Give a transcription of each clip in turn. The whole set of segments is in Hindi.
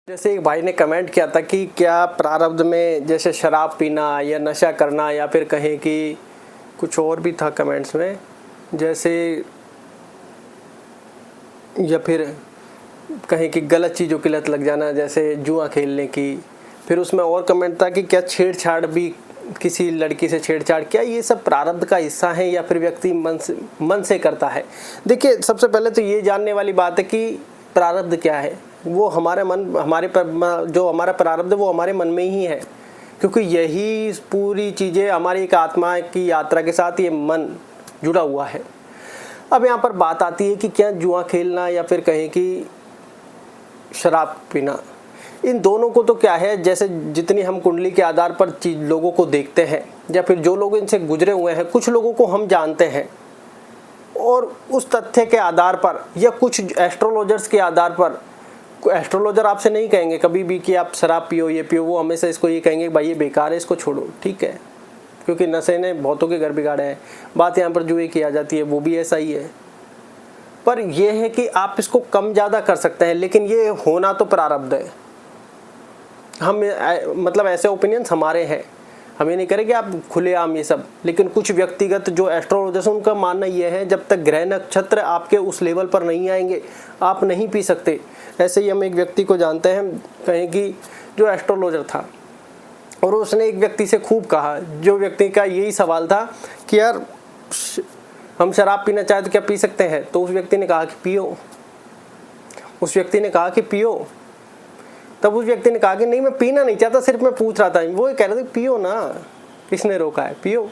जैसे एक भाई ने कमेंट किया था कि क्या प्रारब्ध में जैसे शराब पीना या नशा करना या फिर कहें कि कुछ और भी था कमेंट्स में, जैसे या फिर कहें कि गलत चीज़ों की लत लग जाना जैसे जुआ खेलने की। फिर उसमें और कमेंट था कि क्या छेड़छाड़ भी, किसी लड़की से छेड़छाड़, क्या ये सब प्रारब्ध का हिस्सा है या फिर व्यक्ति मन से करता है। देखिए, सबसे पहले तो ये जानने वाली बात है कि प्रारब्ध क्या है। वो हमारे मन, जो हमारा प्रारब्ध है वो हमारे मन में ही है, क्योंकि यही पूरी चीज़ें हमारी एक आत्मा की यात्रा के साथ ये मन जुड़ा हुआ है। अब यहाँ पर बात आती है कि क्या जुआ खेलना या फिर कहें कि शराब पीना, इन दोनों को तो क्या है, जैसे जितनी हम कुंडली के आधार पर लोगों को देखते हैं या फिर जो लोग इनसे गुजरे हुए हैं, कुछ लोगों को हम जानते हैं और उस तथ्य के आधार पर या कुछ एस्ट्रोलॉजर्स के आधार पर, एस्ट्रोलॉजर आपसे नहीं कहेंगे कभी भी कि आप शराब पियो ये पियो, वो हमेशा इसको ये कहेंगे भाई ये बेकार है, इसको छोड़ो, ठीक है, क्योंकि नशे ने बहुतों के घर बिगाड़े हैं। बात यहाँ पर जुए की आ जाती है, वो भी ऐसा ही है। पर यह है कि आप इसको कम ज़्यादा कर सकते हैं, लेकिन ये होना तो प्रारब्ध है। हम मतलब ऐसे ओपिनियंस हमारे हैं, हम ये नहीं करेंगे आप खुलेआम ये सब, लेकिन कुछ व्यक्तिगत जो एस्ट्रोलॉजर्स हैं उनका मानना ये है जब तक ग्रह नक्षत्र आपके उस लेवल पर नहीं आएंगे आप नहीं पी सकते। ऐसे ही हम एक व्यक्ति को जानते हैं, कहें कि जो एस्ट्रोलॉजर था और उसने एक व्यक्ति से खूब कहा, जो व्यक्ति का यही सवाल था कि यार हम शराब पीना चाहे तो क्या पी सकते हैं, तो उस व्यक्ति ने कहा कि पियो। उस व्यक्ति ने कहा कि पियो। तब उस व्यक्ति ने कहा कि नहीं मैं पीना नहीं चाहता, सिर्फ मैं पूछ रहा था। वो कह रहे थे पियो ना, किसने रोका है, पियो।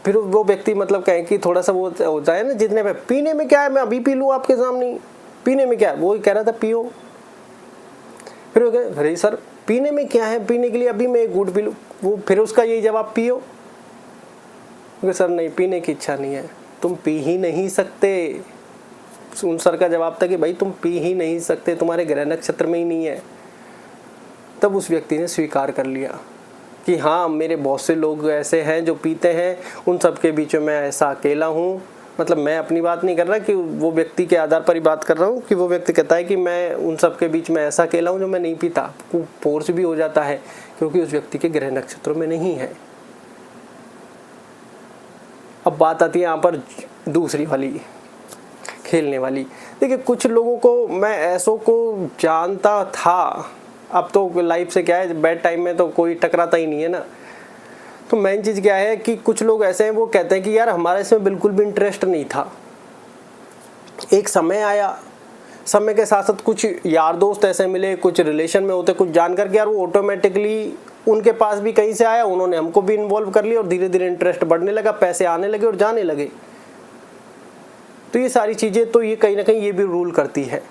फिर वो व्यक्ति मतलब कहें कि थोड़ा सा वो होता है ना, जितने में पीने में क्या है, मैं अभी पी लूँ आपके सामने, पीने में क्या है, वो कह रहा था पियो। फिर वो कहे अरे सर पीने में क्या है, पीने के लिए अभी मैं एक घूंट पी लूँ। वो फिर उसका यही जवाब पियो। सर नहीं, पीने की इच्छा नहीं है, तुम पी ही नहीं सकते। उन सर का जवाब था कि भाई तुम पी ही नहीं सकते, तुम्हारे ग्रह नक्षत्र में ही नहीं है। तब उस व्यक्ति ने स्वीकार कर लिया कि हाँ मेरे बहुत से लोग ऐसे हैं जो पीते हैं, उन सब के बीच में मैं ऐसा अकेला हूँ। मतलब मैं अपनी बात नहीं कर रहा, कि वो व्यक्ति के आधार पर ही बात कर रहा हूँ कि वो व्यक्ति कहता है कि मैं उन सब के बीच में ऐसा अकेला हूँ जो मैं नहीं पीता। वो फोर्स भी हो जाता है क्योंकि उस व्यक्ति के ग्रह नक्षत्रों में नहीं है। अब बात आती है यहाँ पर दूसरी वाली, खेलने वाली। देखिए, कुछ लोगों को मैं ऐसों को जानता था, अब तो लाइफ से क्या है, बैड टाइम में तो कोई टकराता ही नहीं है ना। तो मेन चीज़ क्या है कि कुछ लोग ऐसे हैं वो कहते हैं कि यार हमारा इसमें बिल्कुल भी इंटरेस्ट नहीं था। एक समय आया, समय के साथ साथ कुछ यार दोस्त ऐसे मिले, कुछ रिलेशन में होते, कुछ जान करके यार वो ऑटोमेटिकली उनके पास भी कहीं से आया, उन्होंने हमको भी इन्वॉल्व कर लिया और धीरे धीरे इंटरेस्ट बढ़ने लगा, पैसे आने लगे और जाने लगे। तो ये सारी चीज़ें तो ये कहीं ना कहीं ये भी रूल करती है।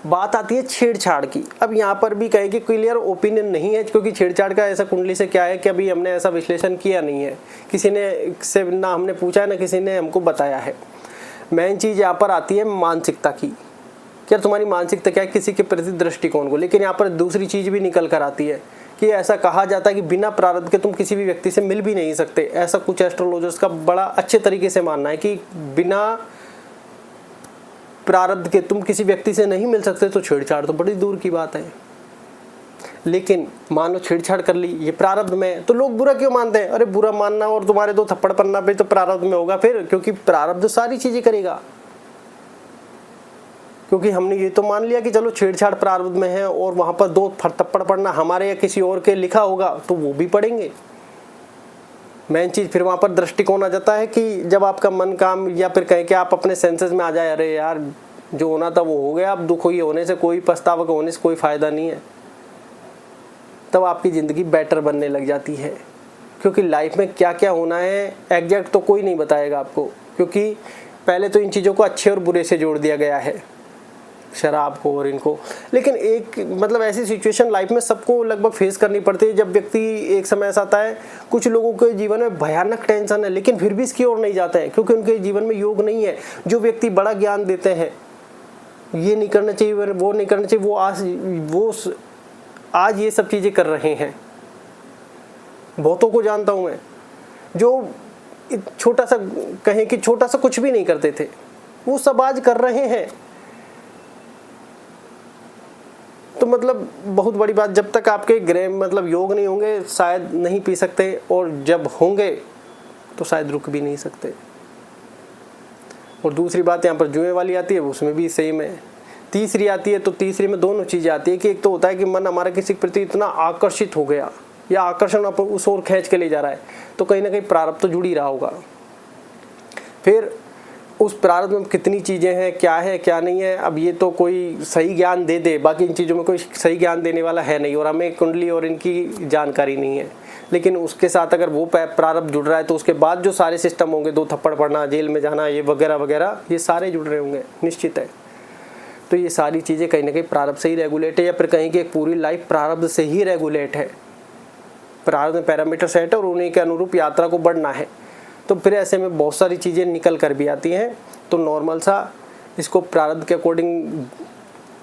बात आती है छेड़छाड़ की। अब यहाँ पर भी कहे कि क्लियर ओपिनियन नहीं है, क्योंकि छेड़छाड़ का ऐसा कुंडली से क्या है कि अभी हमने ऐसा विश्लेषण किया नहीं है, किसी ने से ना हमने पूछा है ना किसी ने हमको बताया है। मेन चीज़ यहाँ पर आती है मानसिकता की, क्या तुम्हारी मानसिकता क्या है किसी के प्रति दृष्टिकोण को। लेकिन यहाँ पर दूसरी चीज़ भी निकल कर आती है कि ऐसा कहा जाता है कि बिना प्रारब्ध के तुम किसी भी व्यक्ति से मिल भी नहीं सकते। ऐसा कुछ एस्ट्रोलॉजर्स का बड़ा अच्छे तरीके से मानना है कि बिना प्रारब्ध के तुम किसी व्यक्ति से नहीं मिल सकते। तो छेड़छाड़ तो बड़ी दूर की बात है। लेकिन मान लो छेड़छाड़ कर ली, ये प्रारब्ध में, तो लोग बुरा क्यों मानते हैं। अरे बुरा मानना और तुम्हारे दो थप्पड़ पड़ना भी तो प्रारब्ध में होगा फिर, क्योंकि प्रारब्ध सारी चीजें करेगा। क्योंकि हमने ये तो मान लिया कि चलो छेड़छाड़ प्रारब्ध में है और वहां पर दो थप्पड़ पड़ना हमारे या किसी और के लिखा होगा तो वो भी पढ़ेंगे। मेन चीज़ फिर वहाँ पर दृष्टिकोण आ जाता है कि जब आपका मन काम या फिर कहें कि आप अपने सेंसेस में आ जाए, अरे यार जो होना था वो हो गया, अब दुख ये होने से, कोई पछतावा का होने से कोई फ़ायदा नहीं है। तब आपकी ज़िंदगी बेटर बनने लग जाती है, क्योंकि लाइफ में क्या क्या होना है एग्जैक्ट तो कोई नहीं बताएगा आपको, क्योंकि पहले तो इन चीज़ों को अच्छे और बुरे से जोड़ दिया गया है, शराब को और इनको। लेकिन एक मतलब ऐसी सिचुएशन लाइफ में सबको लगभग फेस करनी पड़ती है जब व्यक्ति, एक समय ऐसा आता है कुछ लोगों के जीवन में भयानक टेंशन है लेकिन फिर भी इसकी ओर नहीं जाते हैं, क्योंकि उनके जीवन में योग नहीं है। जो व्यक्ति बड़ा ज्ञान देते हैं, ये नहीं करना चाहिए, वो नहीं करना चाहिए, वो आज ये सब चीज़ें कर रहे हैं। बहुतों को जानता हूँ मैं जो छोटा सा, कहें कि छोटा सा कुछ भी नहीं करते थे, वो सब आज कर रहे हैं। तो मतलब बहुत बड़ी बात, जब तक आपके ग्रह मतलब योग नहीं होंगे शायद नहीं पी सकते, और जब होंगे तो शायद रुक भी नहीं सकते। और दूसरी बात यहाँ पर जुए वाली आती है, उसमें भी सेम है। तीसरी आती है, तो तीसरी में दोनों चीज़ें आती है कि एक तो होता है कि मन हमारा किसी के प्रति इतना आकर्षित हो गया, या आकर्षण अपन उस ओर खींच के ले जा रहा है, तो कहीं ना कहीं प्रारब्ध तो जुड़ ही रहा होगा। फिर उस प्रारब्ध में कितनी चीज़ें हैं, क्या है क्या नहीं है, अब ये तो कोई सही ज्ञान दे दे, बाकी इन चीज़ों में कोई सही ज्ञान देने वाला है नहीं, और हमें कुंडली और इनकी जानकारी नहीं है। लेकिन उसके साथ अगर वो प्रारब्ध जुड़ रहा है तो उसके बाद जो सारे सिस्टम होंगे, 2 थप्पड़ पड़ना, जेल में जाना, ये वगैरह वगैरह, ये सारे जुड़ रहे होंगे, निश्चित है। तो ये सारी चीज़ें कहीं ना कहीं प्रारब्ध से ही रेगुलेट है, या फिर कहीं की एक पूरी लाइफ प्रारब्ध से ही रेगुलेट है। प्रारब्ध में पैरामीटर सेट है और उन्हीं के अनुरूप यात्रा को बढ़ना है। तो फिर ऐसे में बहुत सारी चीज़ें निकल कर भी आती हैं। तो नॉर्मल सा इसको प्रारब्ध के अकॉर्डिंग,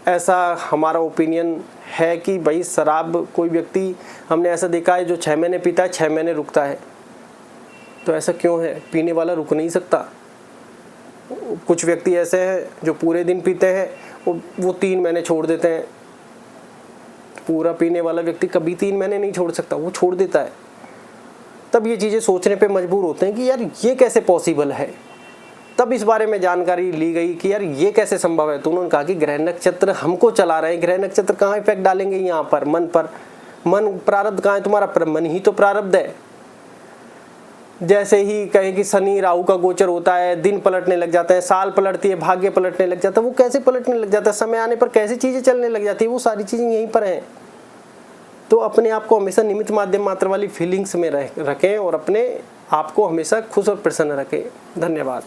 ऐसा हमारा ओपिनियन है कि भाई शराब कोई व्यक्ति हमने ऐसा देखा है जो 6 महीने पीता है, 6 महीने रुकता है। तो ऐसा क्यों है? पीने वाला रुक नहीं सकता। कुछ व्यक्ति ऐसे हैं जो पूरे दिन पीते हैं, वो 3 महीने छोड़ देते हैं। पूरा पीने वाला व्यक्ति कभी 3 महीने नहीं छोड़ सकता, वो छोड़ देता है। तब ये चीज़ें सोचने पे मजबूर होते हैं कि यार ये कैसे पॉसिबल है। तब इस बारे में जानकारी ली गई कि यार ये कैसे संभव है। तो उन्होंने कहा कि ग्रह नक्षत्र हमको चला रहे हैं। ग्रह नक्षत्र कहाँ इफेक्ट डालेंगे? यहाँ पर मन पर। मन प्रारब्ध कहाँ है तुम्हारा? मन ही तो प्रारब्ध है। जैसे ही कहें कि शनि राहु का गोचर होता है, दिन पलटने लग जाता है, साल पलटती है, भाग्य पलटने लग जाता है। वो कैसे पलटने लग जाता है? समय आने पर कैसी चीज़ें चलने लग जाती है, वो सारी चीज़ें यहीं पर हैं। तो अपने आप को हमेशा निमित्त माध्यम मात्र वाली फीलिंग्स में रखें और अपने आप को हमेशा खुश और प्रसन्न रखें। धन्यवाद।